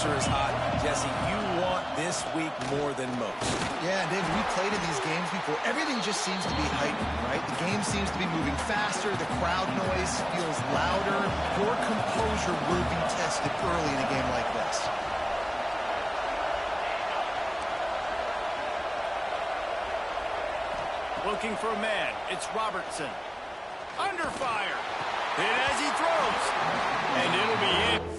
temperature is hot. Jesse, you want this week more than most. Yeah, David, we played in these games before. Everything just seems to be heightened, right? The game seems to be moving faster. The crowd noise feels louder. Your composure will be tested early in a game like this. Looking for a man. It's Robertson. Under fire. Hit as he throws. And it'll be in.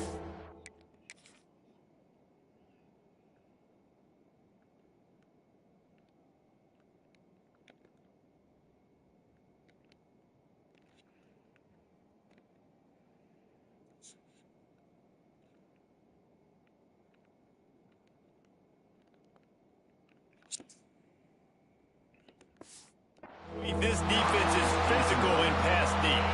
This defense is physical and pass deep.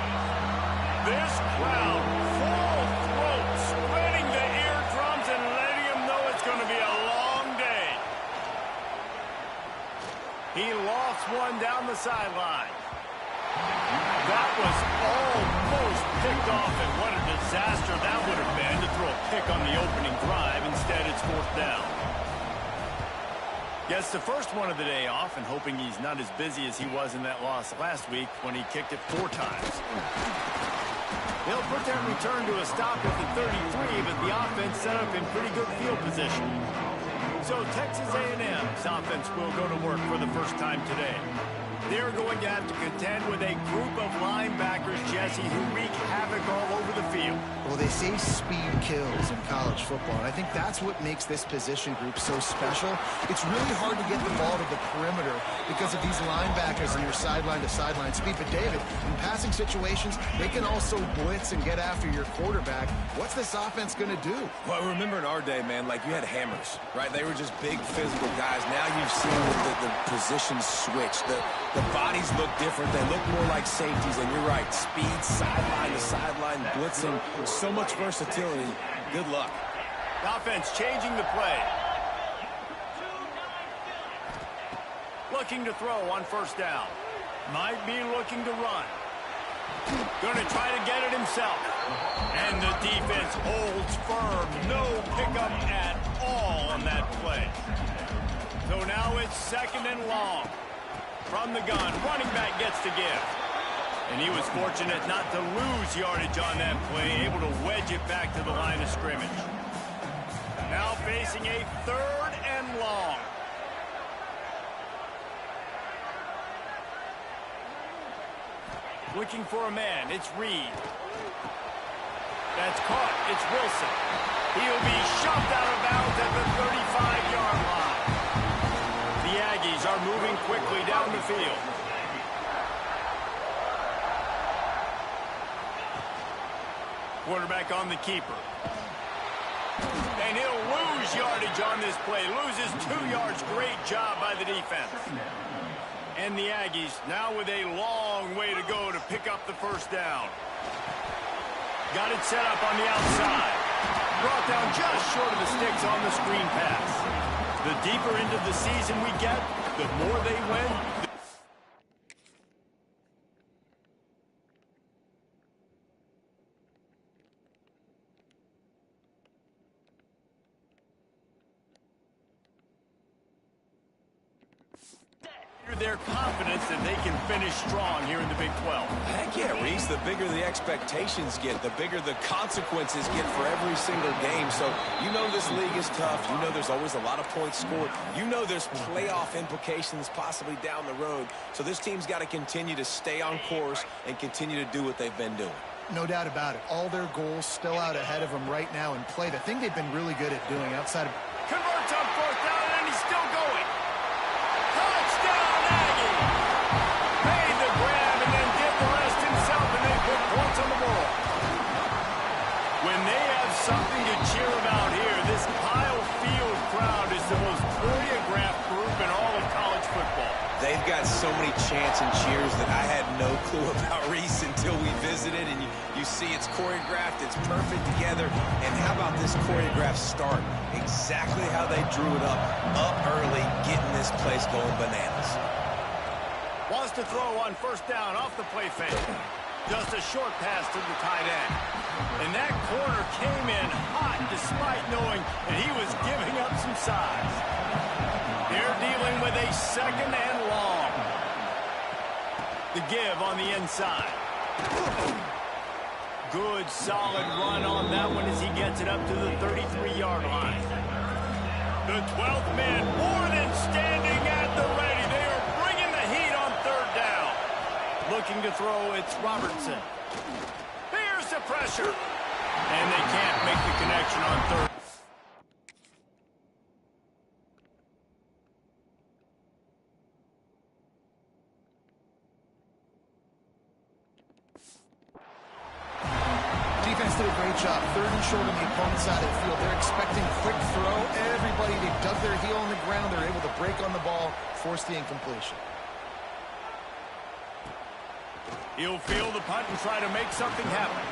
This crowd, full throat, spreading the eardrums and letting them know it's going to be a long day. He lofts one down the sideline. That was almost picked off, and what a disaster that would have been to throw a pick on the opening drive. Instead, it's 4th down. Gets the first one of the day off, and hoping he's not as busy as he was in that loss last week when he kicked it 4 times. They'll put that return to a stop at the 33, but the offense set up in pretty good field position. So Texas A&M's offense will go to work for the first time today. They're going to have to contend with a group of linebackers, Jesse, who wreak havoc all over the field. Well, they say speed kills in college football, and I think that's what makes this position group so special. It's really hard to get the ball to the perimeter because of these linebackers and your sideline-to-sideline speed. But, David, in passing situations, they can also blitz and get after your quarterback. What's this offense going to do? Well, remember in our day, man, like you had hammers, right? They were just big physical guys. Now you've seen the positions switch. The bodies look different. They look more like safeties, and you're right. Speed, sideline to sideline, blitzing, so much versatility. Good luck. Offense changing the play. Looking to throw on 1st down. Might be looking to run. Going to try to get it himself. And the defense holds firm. No pickup at all on that play. So now it's 2nd and long. From the gun, running back gets to give. And he was fortunate not to lose yardage on that play, able to wedge it back to the line of scrimmage. Now facing a 3rd and long. Looking for a man, it's Reed. That's caught, it's Wilson. He'll be shoved out of bounds at the 35-yard line. The Aggies are moving quickly down the field. Quarterback on the keeper. And he'll lose yardage on this play. Loses 2 yards. Great job by the defense. And the Aggies now with a long way to go to pick up the 1st down. Got it set up on the outside. Brought down just short of the sticks on the screen pass. The deeper into the season we get, the more they win. Their confidence that they can finish strong here in the Big 12. Heck yeah, Reese. The bigger the expectations get, the bigger the consequences get for every single game. So you know this league is tough. You know there's always a lot of points scored. You know there's playoff implications possibly down the road. So this team's got to continue to stay on course and continue to do what they've been doing. No doubt about it. All their goals still out ahead of them right now in play. The thing they've been really good at doing outside of... Converts on 4th down, and he's still going. Touchdown, Aggie! Made the grab and then did the rest himself, and they put points on the board. When they have something to cheer about here, this Kyle Field crowd is the most choreographed group in all of college football. They've got so many chants and cheers that I had no clue about, Reese, until we visited. And you see it's choreographed, it's perfect together. And how about this choreographed start? Exactly how they drew it up early, getting this place going bananas. Wants to throw on 1st down off the play fake. Just a short pass to the tight end. And that corner came in hot despite knowing going, and he was giving up some size. They're dealing with a second and long. The give on the inside. Good, solid run on that one as he gets it up to the 33-yard line. The 12th man more than standing at the ready. They are bringing the heat on third down. Looking to throw, it's Robertson. Here's the pressure. And they can't make the connection on third. Defense did a great job. Third and short on the opponent's side of the field. They're expecting quick throw. Everybody, they dug their heel on the ground. They're able to break on the ball, force the incompletion. He'll field the punt and try to make something happen.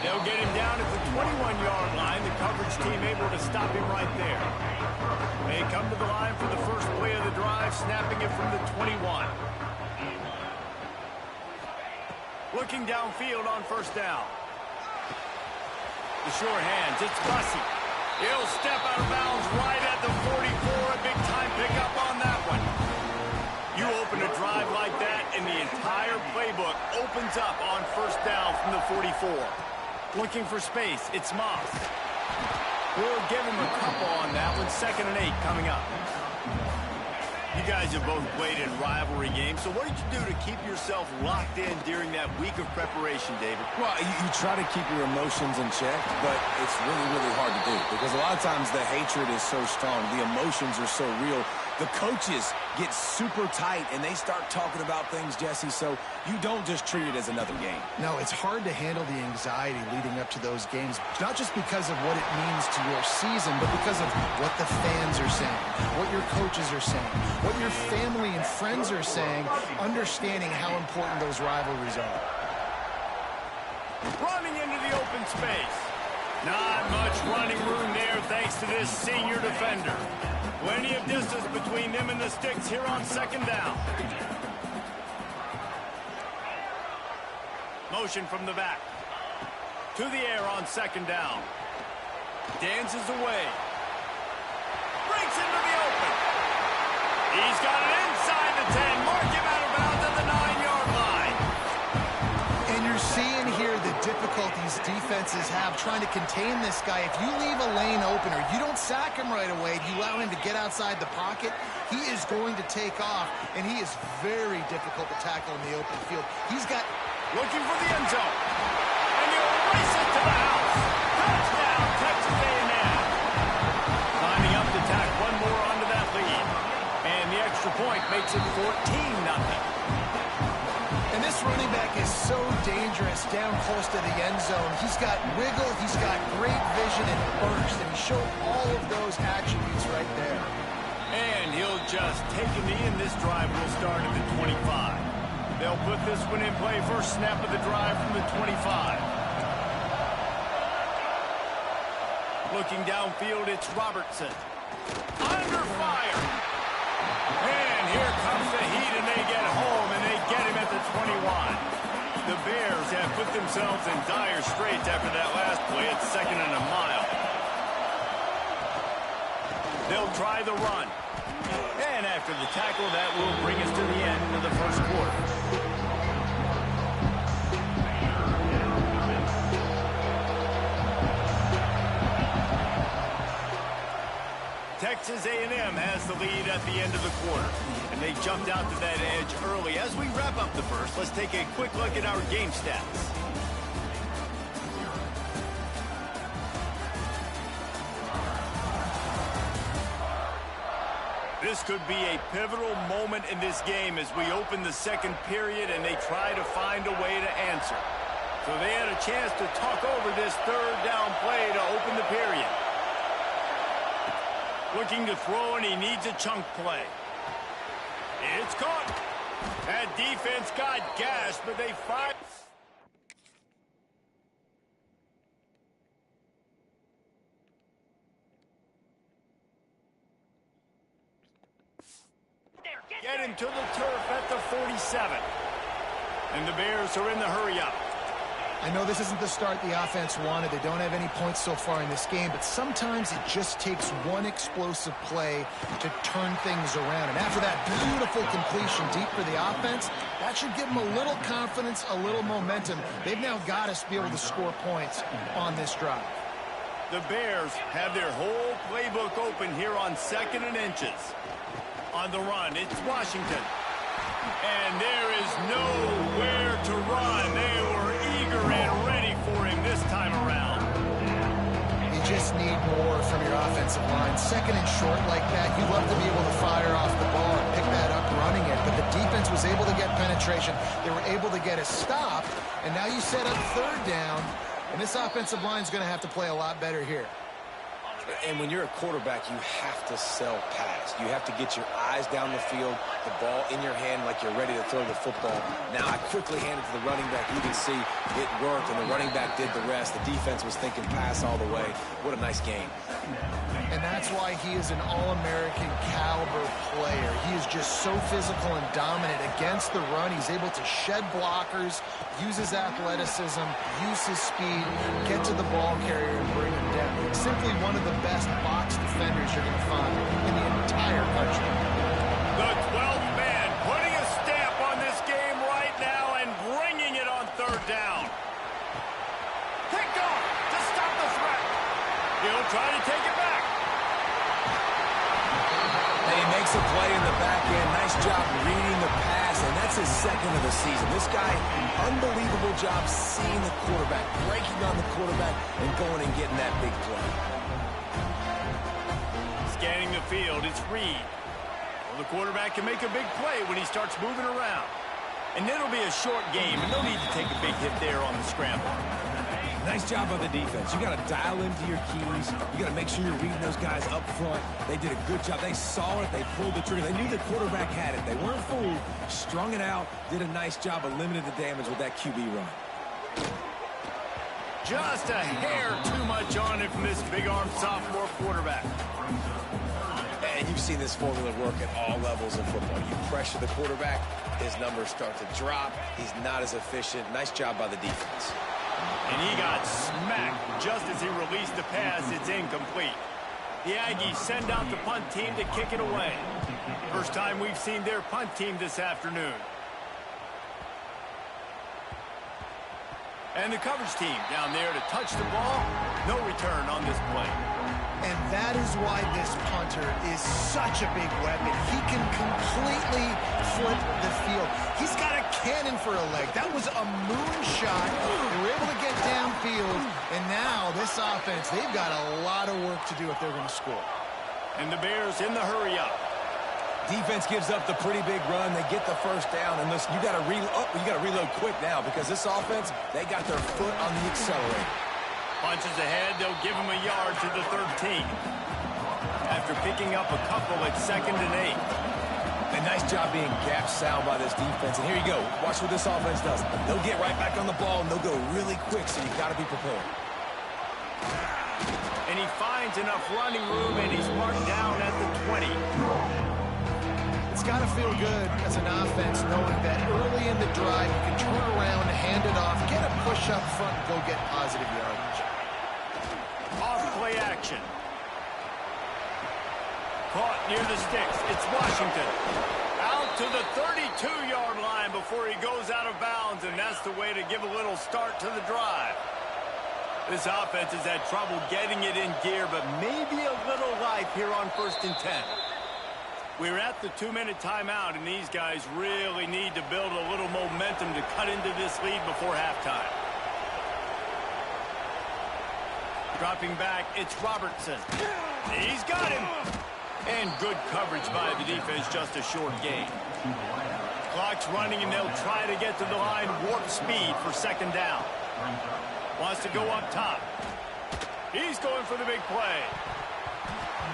They'll get him down at the 21-yard line. The coverage team able to stop him right there. They come to the line for the first play of the drive, snapping it from the 21. Looking downfield on first down. The sure hands, it's Bussey. He'll step out of bounds right at the 44. A big-time pickup on that one. You open a drive like that, and the entire playbook opens up on first down from the 44. Looking for space, it's Moss. We'll give him a couple on that one. 2nd and 8 coming up. You guys have both played in rivalry games, so what did you do to keep yourself locked in during that week of preparation, David? Well, you try to keep your emotions in check, but it's really, really hard to do because a lot of times the hatred is so strong, the emotions are so real. The coaches get super tight, and they start talking about things, Jesse, so you don't just treat it as another game. No, it's hard to handle the anxiety leading up to those games, not just because of what it means to your season, but because of what the fans are saying, what your coaches are saying, what your family and friends are saying, understanding how important those rivalries are. Running into the open space. Not much running room there thanks to this senior defender. Plenty of distance between them and the sticks here on 2nd down. Motion from the back. To the air on 2nd down. Dances away. Breaks into the open. He's got it inside the 10. Mark him out of bounds at the 9-yard line. And you're seeing here the difficulties defenses have trying to contain this guy. If you leave a lane open or you don't sack him right away, you allow him to get outside the pocket, he is going to take off, and he is very difficult to tackle in the open field. He's got... Looking for the end zone. And he'll race it to the house. Touchdown, Texas A&M. Lining up to tack one more onto that lead. And the extra point makes it 14-0. And this running back is so dangerous down close to the end zone. He's got wiggle, he's got great vision and burst, and he showed all of those attributes right there. And he'll just take a knee, and this drive will start at the 25. They'll put this one in play. First snap of the drive from the 25. Looking downfield, it's Robertson. Under fire. And here comes the heat, and they get home, and they get him at the 21. The Bears have put themselves in dire straits after that last play. It's 2nd and a mile. They'll try the run. And after the tackle, that will bring us to the end of the first quarter. Texas A&M has the lead at the end of the quarter, and they jumped out to that edge early. As we wrap up the first, let's take a quick look at our game stats. This could be a pivotal moment in this game as we open the second period and they try to find a way to answer. So they had a chance to talk over this third down play to open the period. Looking to throw, and he needs a chunk play. It's caught. That defense got gashed, but they fired. Get him to the turf at the 47. And the Bears are in the hurry-up. I know this isn't the start the offense wanted. They don't have any points so far in this game, but sometimes it just takes one explosive play to turn things around. And after that beautiful completion deep for the offense, that should give them a little confidence, a little momentum. They've now got to be able to score points on this drive. The Bears have their whole playbook open here on 2nd and inches. On the run, it's Washington. And there is nowhere to run. They were eager and ready for him this time around. You just need more from your offensive line. 2nd and short like that, you'd love to be able to fire off the ball and pick that up running it. But the defense was able to get penetration. They were able to get a stop. And now you set up 3rd down. And this offensive line is going to have to play a lot better here. And when you're a quarterback, you have to sell pass. You have to get your eyes down the field, the ball in your hand like you're ready to throw the football. Now I quickly hand it to the running back. You can see it worked, and the running back did the rest. The defense was thinking pass all the way. What a nice game. And that's why he is an All-American caliber player. He is just so physical and dominant against the run. He's able to shed blockers, use his athleticism, use his speed, get to the ball carrier and bring him down. Simply one of the best box defenders you're going to find in the entire country. The 12th man putting a stamp on this game right now and bringing it on 3rd down. Picked off to stop the threat. He'll try to take it back. And he makes a play in the back end. Nice job reading the pass, and that's his 2nd of the season. This guy, unbelievable job seeing the quarterback, breaking on the quarterback, and going and getting that big play. Scanning the field, it's Reed. Well, the quarterback can make a big play when he starts moving around. And it'll be a short game, and no need to take a big hit there on the scramble. Nice job by the defense. You got to dial into your keys. You got to make sure you're reading those guys up front. They did a good job. They saw it. They pulled the trigger. They knew the quarterback had it. They weren't fooled. Strung it out. Did a nice job of limiting the damage with that QB run. Just a hair too much on it from this big-armed sophomore quarterback. And you've seen this formula work at all levels of football. You pressure the quarterback, his numbers start to drop. He's not as efficient. Nice job by the defense. And he got smacked just as he released the pass. It's incomplete. The Aggies send out the punt team to kick it away. First time we've seen their punt team this afternoon. And the coverage team down there to touch the ball. No return on this play. And that is why this punter is such a big weapon. He can completely flip the field. He's got a cannon for a leg. That was a moonshot. They were able to get downfield. And now this offense, they've got a lot of work to do if they're going to score. And the Bears in the hurry up. Defense gives up the pretty big run. They get the 1st down. And listen, you got to reload quick now because this offense, they got their foot on the accelerator. Punches ahead, they'll give him a yard to the 13. After picking up a couple at 2nd and 8. A nice job being gap sound by this defense. And here you go. Watch what this offense does. They'll get right back on the ball, and they'll go really quick, so you got to be prepared. And he finds enough running room, and he's marked down at the 20. It's got to feel good as an offense knowing that early in the drive you can turn around, hand it off, get a push up front, and go get positive yardage. Off play action. Caught near the sticks. It's Washington. Out to the 32-yard line before he goes out of bounds, and that's the way to give a little start to the drive. This offense has had trouble getting it in gear, but maybe a little life here on 1st and 10. We're at the 2-minute timeout, and these guys really need to build a little momentum to cut into this lead before halftime. Dropping back, it's Robertson. He's got him. And good coverage by the defense, just a short gain. Clock's running, and they'll try to get to the line, warp speed for 2nd down. Wants to go up top. He's going for the big play.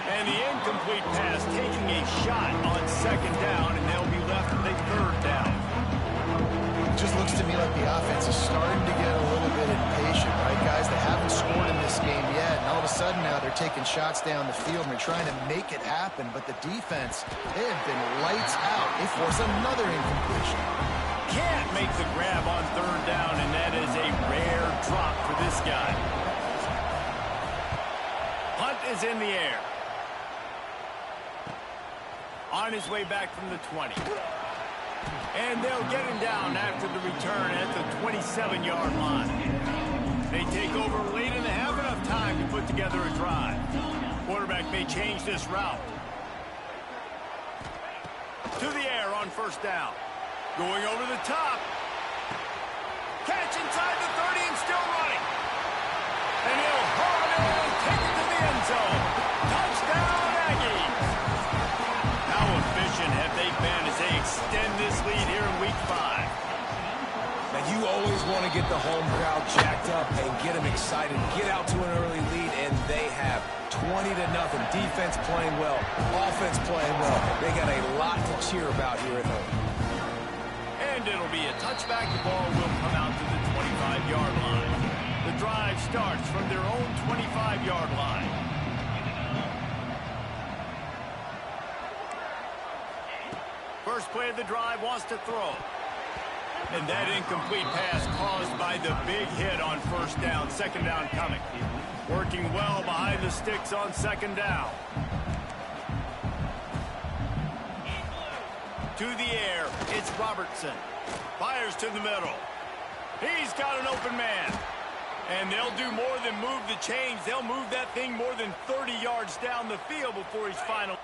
And the incomplete pass taking a shot on 2nd down, and they'll be left with a 3rd down. It just looks to me like the offense is starting to get a little bit impatient, right, guys? They haven't scored in this game yet, and all of a sudden now they're taking shots down the field and they're trying to make it happen, but the defense, they have been lights out. They force another incompletion. can't make the grab on third down, and that is a rare drop for this guy. Punt is in the air. On his way back from the 20. And they'll get him down after the return at the 27-yard line. They take over late and have enough time to put together a drive. Quarterback may change this route. To the air on first down. Going over the top. Catch inside the 30 and still running. And he'll haul it in and take it to the end zone. Touchdown, Aggies. How efficient have they been as they extend this lead here in Week 5? Now, you always want to get the home crowd jacked up and get them excited. Get out to an early lead, and they have 20-0. Defense playing well. Offense playing well. They got a lot to cheer about here at home. And it'll be a touchback. The ball will come out to the 25-yard line. The drive starts from their own 25-yard line. First play of the drive wants to throw. And that incomplete pass caused by the big hit on first down. Second down coming. Working well behind the sticks on second down. To the air, it's Robertson. Fires to the middle. He's got an open man. And they'll do more than move the chains. They'll move that thing more than 30 yards down the field before he's final.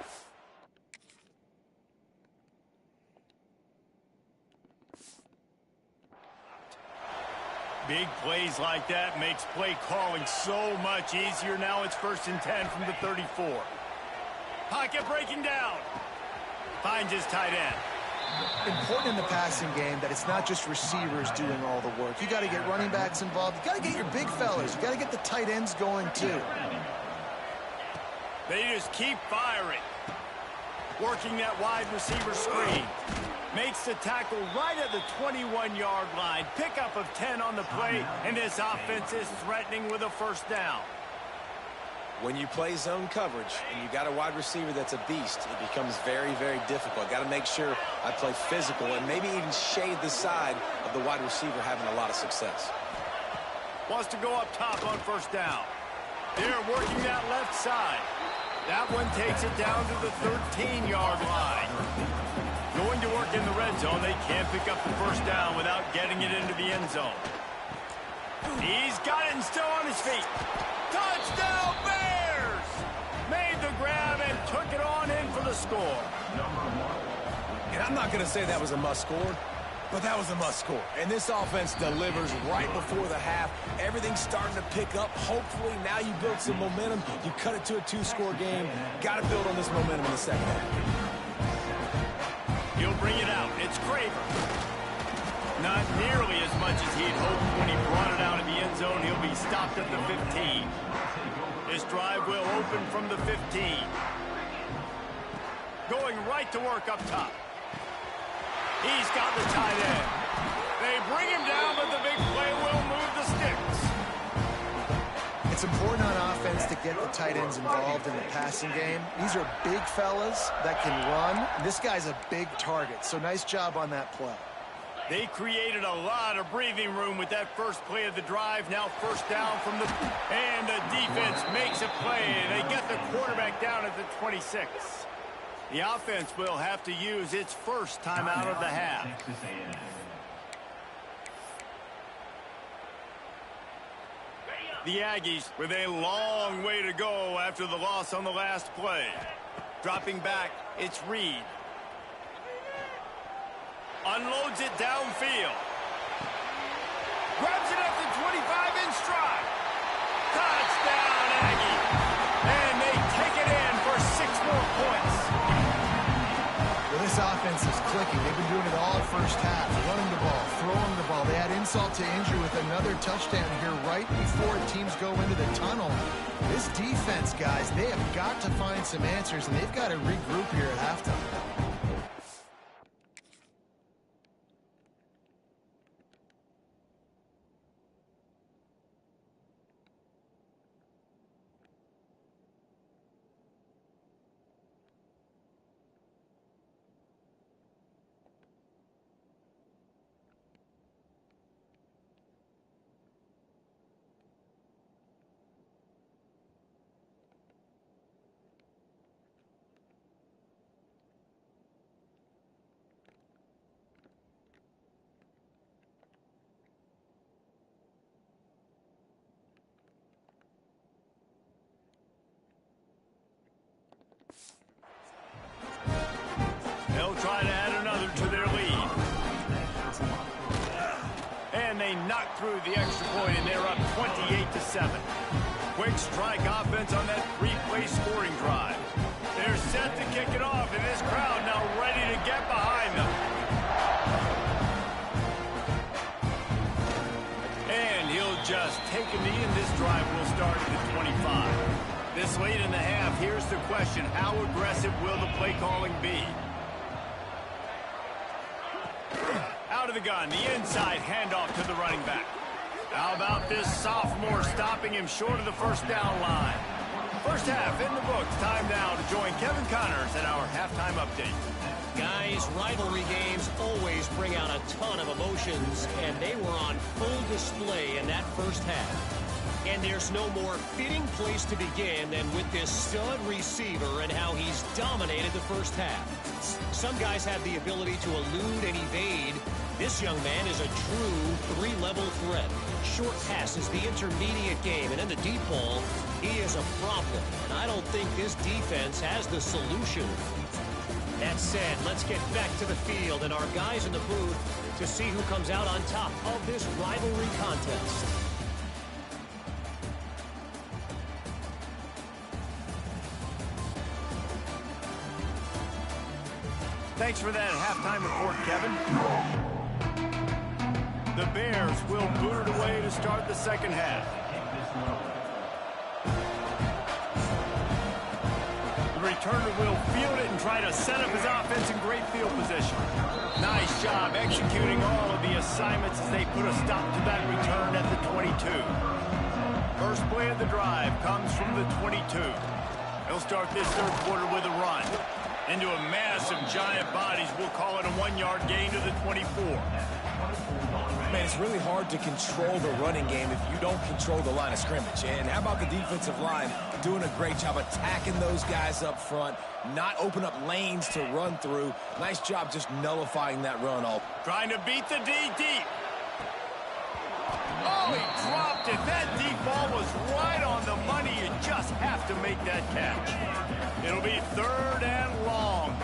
Big plays like that makes play calling so much easier. Now it's 1st and 10 from the 34. Pocket breaking down. Finds his tight end. Important in the passing game that it's not just receivers doing all the work. You got to get running backs involved. You got to get your big fellas. You got to get the tight ends going too. They just keep firing. Working that wide receiver screen. Makes the tackle right at the 21-yard line. Pickup of 10 on the play, and this offense is threatening with a first down. When you play zone coverage and you got a wide receiver that's a beast, it becomes very, very difficult. Got to make sure I play physical and maybe even shade the side of the wide receiver having a lot of success. Wants to go up top on first down. They're working that left side. That one takes it down to the 13-yard line. Going to work in the red zone. They can't pick up the first down without getting it into the end zone. He's got it and still on his feet. Touchdown, Bears! Made the grab and took it on in for the score. And I'm not going to say that was a must score, but that was a must score. And this offense delivers right before the half. Everything's starting to pick up. Hopefully now you build some momentum. You cut it to a 2-score game. Got to build on this momentum in the second half. He'll bring it out. It's Craver. Not nearly as much as he'd hoped when he brought it out of the end zone. He'll be stopped at the 15. This drive will open from the 15. Going right to work up top. He's got the tight end. They bring him down, but the big play will move the sticks. It's important on offense to get the tight ends involved in the passing game. These are big fellas that can run. This guy's a big target, so nice job on that play. They created a lot of breathing room with that first play of the drive. Now first down from the... And the defense makes a play. They get the quarterback down at the 26. The offense will have to use its first timeout of the half. The Aggies with a long way to go after the loss on the last play. Dropping back, it's Reed. Unloads it downfield. Grabs it at the 25 in stride. Touchdown, Aggie. And they take it in for 6 more points. Well, this offense is clicking. They've been doing it all first half. Running the ball, throwing the ball. They add insult to injury with another touchdown here right before teams go into the tunnel. This defense, guys, they have got to find some answers, and they've got to regroup here at halftime. try to add another to their lead. And they knock through the extra point, and they're up 28-7. Quick strike offense on that three-play scoring drive. They're set to kick it off, and this crowd now ready to get behind them. And he'll just take a knee, and this drive will start at the 25. This late in the half, here's the question: how aggressive will the play calling be? Out of the gun, the inside handoff to the running back. How about this sophomore stopping him short of the first down line? First half in the books. Time now to join Kevin Connors at our halftime update. Guys, rivalry games always bring out a ton of emotions, and they were on full display in that first half. And there's no more fitting place to begin than with this stud receiver and how he's dominated the first half. Some guys have the ability to elude and evade. This young man is a true three-level threat. Short passes, the intermediate game, and in the deep ball, he is a problem. And I don't think this defense has the solution. That said, let's get back to the field and our guys in the booth to see who comes out on top of this rivalry contest. Thanks for that halftime report, Kevin. The Bears will boot it away to start the second half. The returner will field it and try to set up his offense in great field position. Nice job executing all of the assignments as they put a stop to that return at the 22. First play of the drive comes from the 22. He'll start this third quarter with a run into a mass of giant bodies. We'll call it a 1-yard gain to the 24. Man, it's really hard to control the running game if you don't control the line of scrimmage. And how about the defensive line doing a great job attacking those guys up front, not open up lanes to run through. Nice job just nullifying that run. Trying to beat the D deep. Oh, he dropped it. That deep ball was right on the money. You just have to make that catch. It'll be third and long.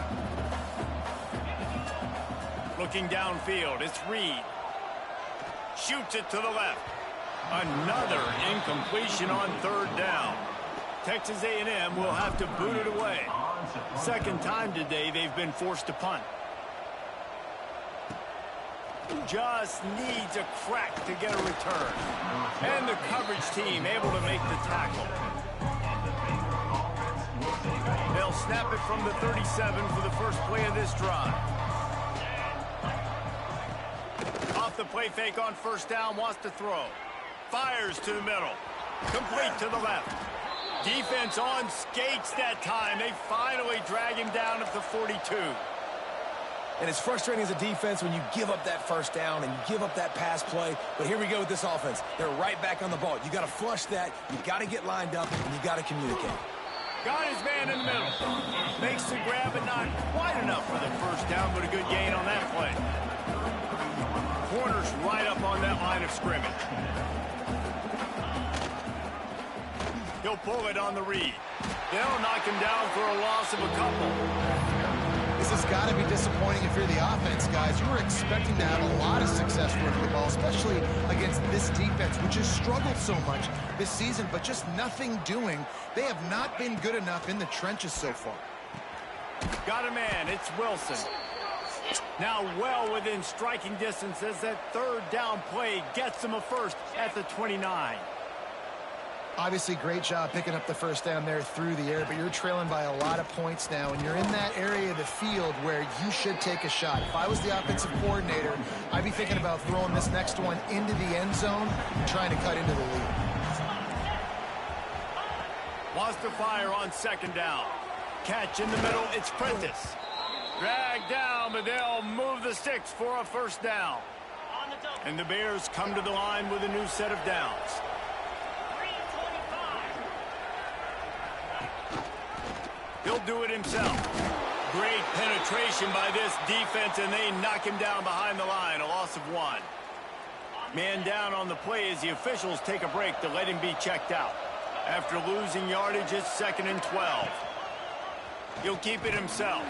Looking downfield, it's Reed. Shoots it to the left. Another incompletion on third down. Texas A&M will have to boot it away. Second time today they've been forced to punt. Just needs a crack to get a return. And the coverage team able to make the tackle. They'll snap it from the 37 for the first play of this drive. Off the play fake on first down, wants to throw. Fires to the middle. Complete to the left. Defense on skates that time. They finally drag him down at the 42. And it's frustrating as a defense when you give up that first down and you give up that pass play. But here we go with this offense. They're right back on the ball. You got to flush that. You got to get lined up, and you got to communicate. Got his man in the middle. Makes the grab, but not quite enough for the first down, but a good gain on that play. Corners right up on that line of scrimmage. He'll pull it on the read. They'll knock him down for a loss of a couple. This has got to be disappointing if you're the offense, guys. You were expecting to have a lot of success running the ball, especially against this defense, which has struggled so much this season, but just nothing doing. They have not been good enough in the trenches so far. Got a man. It's Wilson. Now well within striking distance as that third down play gets him a first at the 29. Obviously, great job picking up the first down there through the air, but you're trailing by a lot of points now, and you're in that area of the field where you should take a shot. If I was the offensive coordinator, I'd be thinking about throwing this next one into the end zone and trying to cut into the lead. Wants to fire on second down. Catch in the middle, it's Prentice. Dragged down, but they'll move the sticks for a first down. And the Bears come to the line with a new set of downs. He'll do it himself. Great penetration by this defense, and they knock him down behind the line, a loss of 1. Man down on the play as the officials take a break to let him be checked out. After losing yardage, it's 2nd and 12. He'll keep it himself.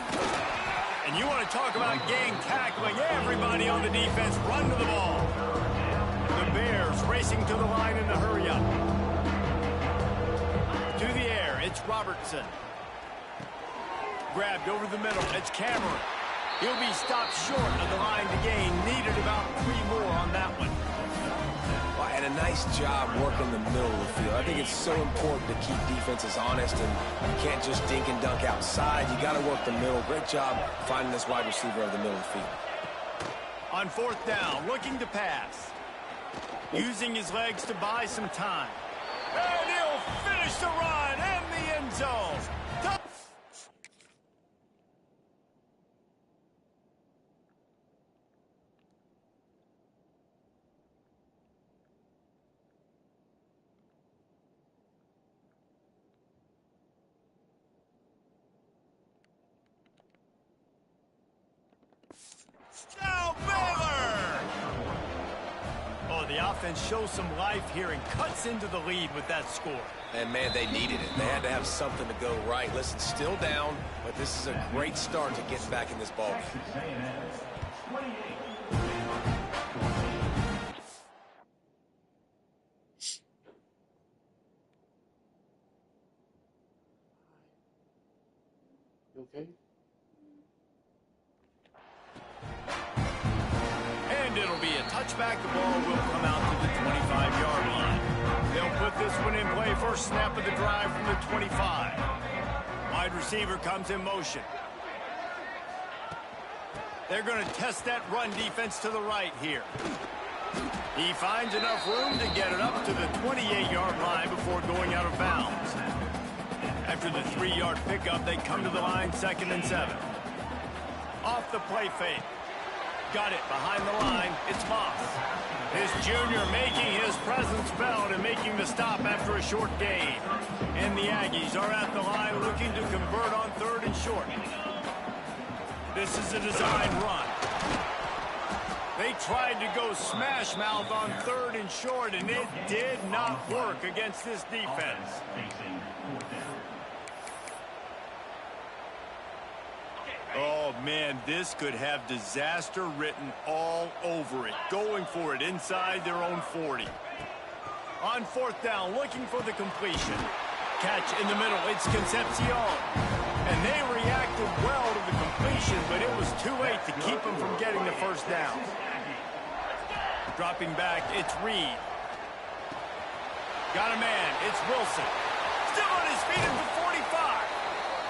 And you want to talk about gang tackling. Everybody on the defense run to the ball. The Bears racing to the line in the hurry-up. To the air, it's Robertson. Grabbed over the middle, it's Cameron. He'll be stopped short of the line to gain. Needed about 3 more on that one. Well, and a nice job working the middle of the field. I think it's so important to keep defenses honest, and you can't just dink and dunk outside. You got to work the middle. Great job finding this wide receiver of the middle of the field. On 4th down, looking to pass. Using his legs to buy some time. And he'll finish the run in the end zone. Now Baylor! Oh, the offense shows some life here and cuts into the lead with that score. And, man, they needed it. They had to have something to go right. Listen, still down, but this is a great start to getting back in this ball game. Okay. And it'll be a touchback. The ball will come out to the 25-yard line. They'll put this one in play. First snap of the drive from the 25. Wide receiver comes in motion. They're going to test that run defense to the right here. He finds enough room to get it up to the 28-yard line before going out of bounds. After the 3-yard pickup, they come to the line, 2nd and 7. Off the play fake. Got it behind the line. It's Moss. His junior making his presence felt and making the stop after a short gain. And the Aggies are at the line looking to convert on 3rd and short. This is a design run. They tried to go smash mouth on 3rd and short, and it did not work against this defense. Oh, man, this could have disaster written all over it. Going for it inside their own 40. On 4th down, looking for the completion. Catch in the middle, it's Concepcion. And they reacted well to the completion, but it was too late to keep them from getting the first down. Dropping back, it's Reed. Got a man, it's Wilson. Still on his feet at the 45.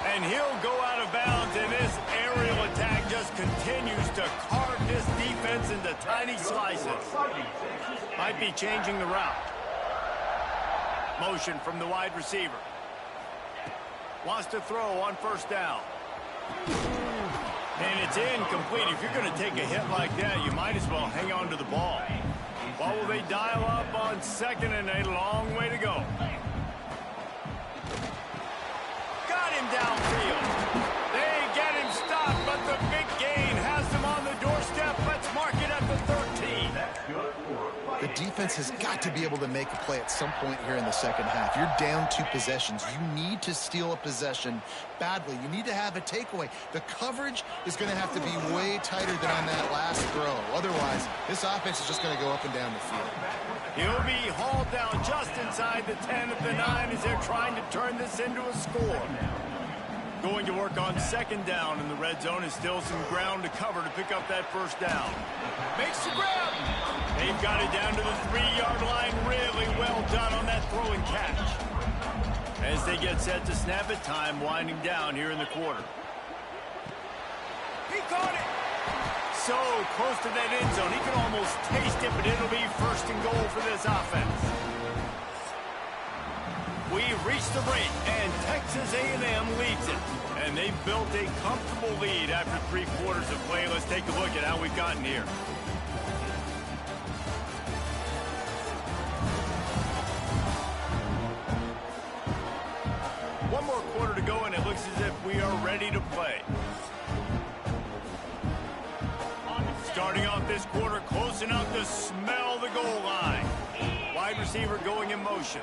And he'll go out of bounds, and this aerial attack just continues to carve this defense into tiny slices. Might be changing the route. Motion from the wide receiver. Wants to throw on 1st down. And it's incomplete. If you're going to take a hit like that, you might as well hang on to the ball. What will they dial up on 2nd and a long way to go? Got him downfield. They get him stopped, but the big gain has them on the doorstep. Let's mark it at the 13. The defense has got to be able to make a play at some point here in the second half. You're down 2 possessions. You need to steal a possession badly. You need to have a takeaway. The coverage is going to have to be way tighter than on that last throw. Otherwise, this offense is just going to go up and down the field. He'll be hauled down just inside the 10 at the 9 as they're trying to turn this into a score. Going to work on 2nd down in the red zone is still some ground to cover to pick up that first down. Makes the grab. They've got it down to the 3-yard line. Really well done on that throw and catch. As they get set to snap it, time winding down here in the quarter. He caught it. So close to that end zone. He can almost taste it, but it'll be 1st and goal for this offense. We've reached the break, and Texas A&M leads it. And they've built a comfortable lead after 3 quarters of play. Let's take a look at how we've gotten here. One more quarter to go, and it looks as if we are ready to play. Starting off this quarter, close enough to smell the goal line. Wide receiver going in motion.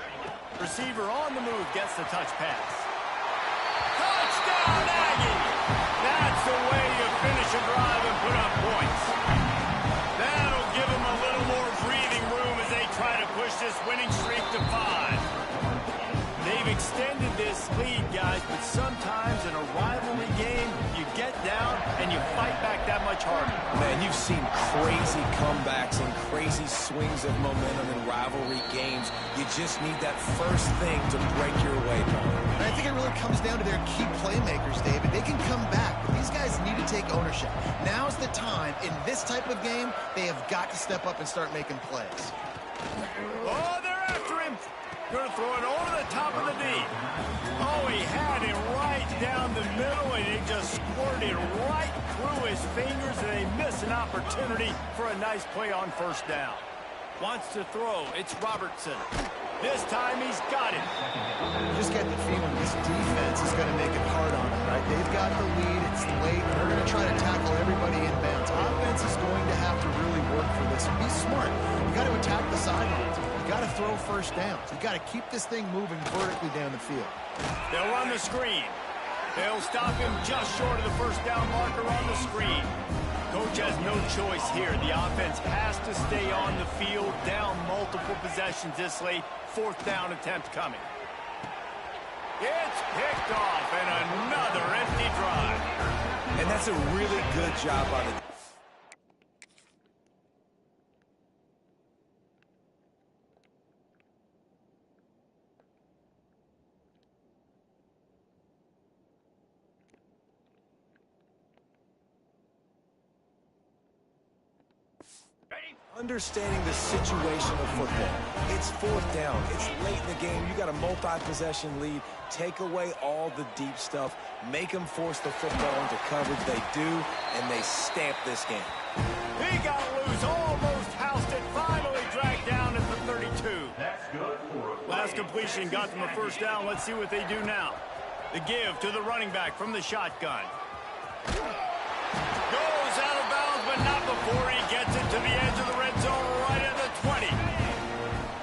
Receiver on the move, gets the touch pass. Touchdown, Aggie! That's the way you finish a drive and put up points. That'll give them a little more breathing room as they try to push this winning streak to 5. They've extended this lead, guys, but sometimes in a rivalry game, you get down and you fight back that much harder. Man, you've seen crazy comebacks and crazy swings of momentum in rivalry games. You just need that first thing to break your way, Paul. And I think it really comes down to their key playmakers, David. They can come back, but these guys need to take ownership. Now's the time. In this type of game, they have got to step up and start making plays. Oh, they're after him. Going to throw it over the top of the knee. Oh, he had it right down the middle, and he just squirted right through his fingers, and they miss an opportunity for a nice play on first down. Wants to throw. It's Robertson. This time he's got it. Just get the feeling this defense is going to make it hard on them, right? They've got the lead. It's late. They're going to try to tackle everybody in bounds. Offense is going to have to really work for this. Be smart. You got to attack the sidelines. You got to throw first downs. You got to keep this thing moving vertically down the field. They'll run the screen. They'll stop him just short of the first down marker on the screen. Coach has no choice here. The offense has to stay on the field, down multiple possessions this late. Fourth down attempt coming. It's picked off, and another empty drive. And that's a really good job by the... Understanding the situation of football. It's fourth down. It's late in the game. You got a multi-possession lead. Take away all the deep stuff. Make them force the football into coverage. They do, and they stamp this game. He got loose, almost housed it, finally dragged down at the 32. Last completion got them a first down. Let's see what they do now. The give to the running back from the shotgun. Goes out of bounds, but not before he gets it to the edge of the red zone right at the 20.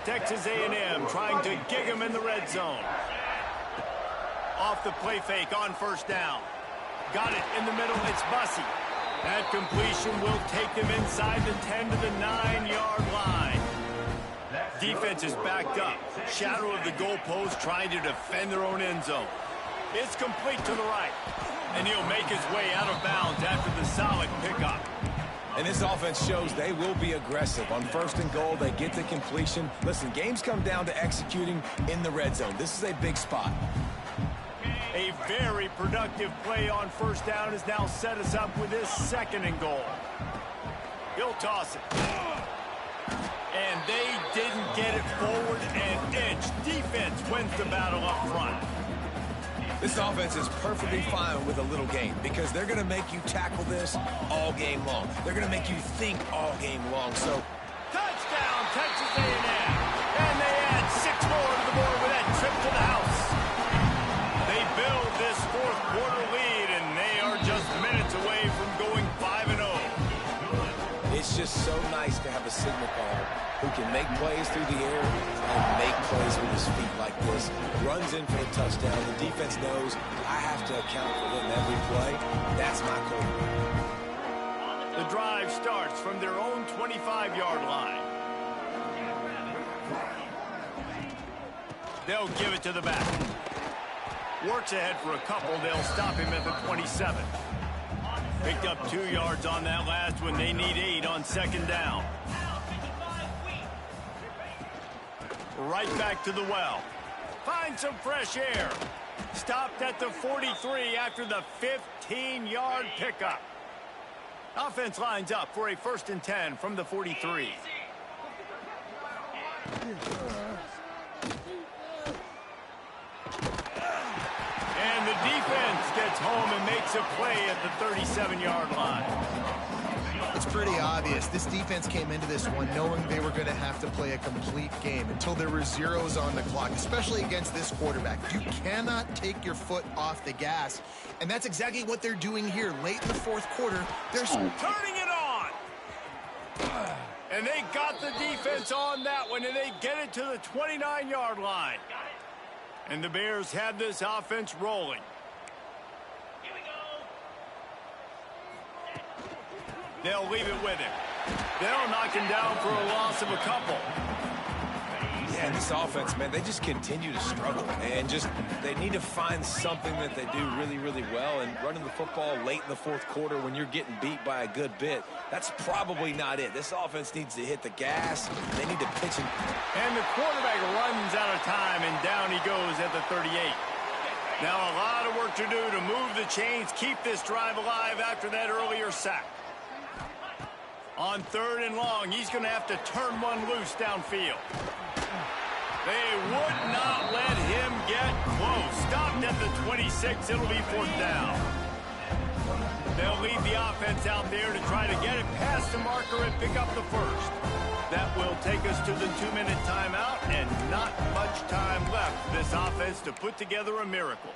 Texas A&M trying to gig him in the red zone. Off the play fake on first down. Got it in the middle. It's Bussey. That completion will take them inside the 10 to the 9-yard line. Defense is backed up. Shadow of the goalpost trying to defend their own end zone. It's complete to the right. And he'll make his way out of bounds after the solid pickup. And this offense shows they will be aggressive. On first and goal, they get the completion. Listen, games come down to executing in the red zone. This is a big spot. A very productive play on first down has now set us up with this second and goal. He'll toss it. And they didn't get it forward an inch. Defense wins the battle up front. This offense is perfectly fine with a little game because they're going to make you tackle this all game long. They're going to make you think all game long. So, touchdown, Texas A&M. And they add 6 more to the board with that trip to the house. They build this fourth quarter lead, and they are just minutes away from going 5-0. It's just so nice to have a signal caller who can make plays through the air and make plays with his feet like this. Runs in for the touchdown. The defense knows I have to account for them every play. That's my quarterback. The drive starts from their own 25-yard line. They'll give it to the back. Works ahead for a couple. They'll stop him at the 27. Picked up 2 yards on that last one. They need 8 on second down. Right back to the well. Find some fresh air. Stopped at the 43 after the 15-yard pickup. Offense lines up for a 1st and 10 from the 43. And the defense gets home and makes a play at the 37-yard line. It's pretty obvious. This defense came into this one knowing they were going to have to play a complete game until there were zeros on the clock, especially against this quarterback. You cannot take your foot off the gas, and that's exactly what they're doing here. Late in the fourth quarter, they're turning it on. And they got the defense on that one, and they get it to the 29-yard line. And the Bears have this offense rolling. They'll leave it with him. They'll knock him down for a loss of a couple. Yeah, and this offense, man, they just continue to struggle. And they need to find something that they do really, really well. And running the football late in the fourth quarter when you're getting beat by a good bit, that's probably not it. This offense needs to hit the gas. They need to pitch it. And the quarterback runs out of time, and down he goes at the 38. Now a lot of work to do to move the chains, keep this drive alive after that earlier sack. On 3rd and long, he's going to have to turn one loose downfield. They would not let him get close. Stopped at the 26. It'll be 4th down. They'll lead the offense out there to try to get it past the marker and pick up the first. That will take us to the 2-minute timeout, and not much time left for this offense to put together a miracle.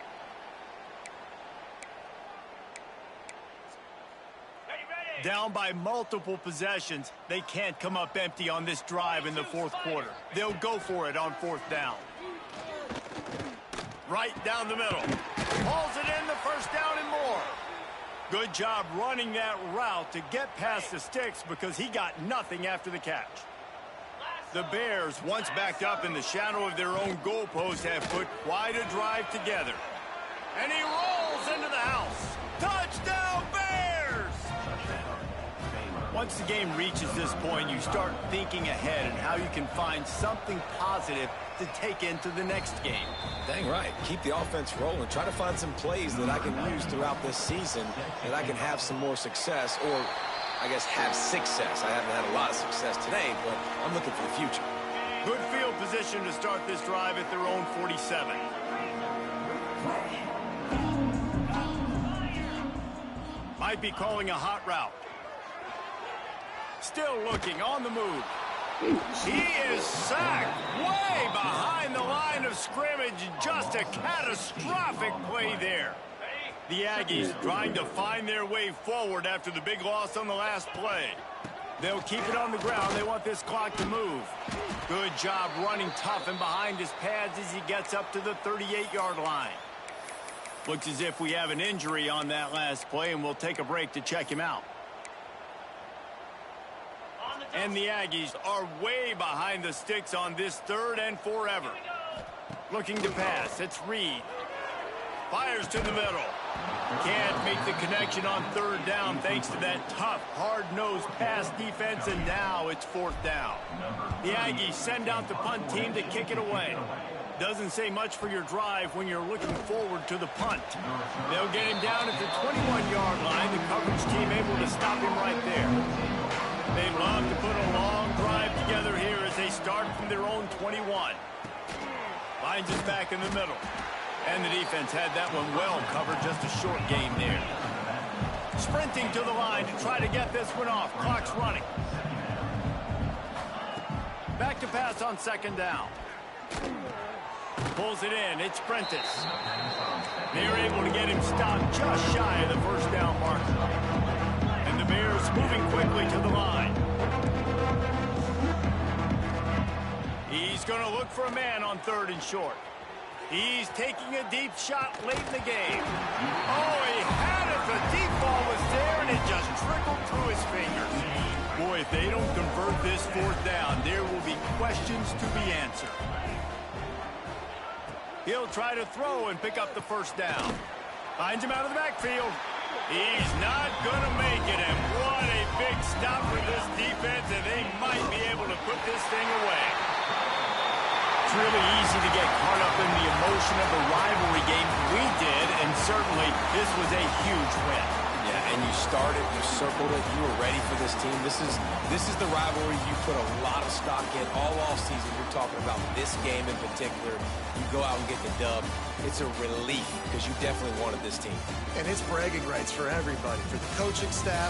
Down by multiple possessions, they can't come up empty on this drive in the fourth quarter. They'll go for it on 4th down. Right down the middle. Hauls it in, the first down and more. Good job running that route to get past the sticks because he got nothing after the catch. The Bears, once backed up in the shadow of their own goalpost, have put quite a drive together. And he rolls into the house. Touchdown, Bears! Once the game reaches this point, you start thinking ahead and how you can find something positive to take into the next game. Dang right. Keep the offense rolling. Try to find some plays that I can use throughout this season that I can have some more success, or I guess have success. I haven't had a lot of success today, but I'm looking for the future. Good field position to start this drive at their own 47. Might be calling a hot route. Still looking, on the move. He is sacked way behind the line of scrimmage. Just a catastrophic play there. The Aggies trying to find their way forward after the big loss on the last play. They'll keep it on the ground. They want this clock to move. Good job running tough and behind his pads as he gets up to the 38-yard line. Looks as if we have an injury on that last play, and we'll take a break to check him out. And the Aggies are way behind the sticks on this 3rd and forever. Looking to pass. It's Reed. Fires to the middle. Can't make the connection on 3rd down thanks to that tough, hard-nosed pass defense, and now it's 4th down. The Aggies send out the punt team to kick it away. Doesn't say much for your drive when you're looking forward to the punt. They'll get him down at the 21-yard line. The coverage team able to stop him right there. They love to put a long drive together here as they start from their own 21. Finds it back in the middle. And the defense had that one well covered, just a short game there. Sprinting to the line to try to get this one off. Clock's running. Back to pass on 2nd down. Pulls it in. It's Prentice. They're able to get him stopped just shy of the 1st down marker. And the Bears moving quickly to the line. He's going to look for a man on 3rd and short. He's taking a deep shot late in the game. Oh, he had it. The deep ball was there, and it just trickled through his fingers. Boy, if they don't convert this 4th down, there will be questions to be answered. He'll try to throw and pick up the 1st down. Finds him out of the backfield. He's not going to make it, and what a big stop for this defense, and they might be able to put this thing away. It's really easy to get caught up in the emotion of a rivalry game. We did, and certainly this was a huge win. Yeah, and you started, you circled it, you were ready for this team. This is the rivalry you put a lot of stock in all offseason. You're talking about this game in particular. You go out and get the dub. It's a relief because you definitely wanted this team. And it's bragging rights for everybody, for the coaching staff,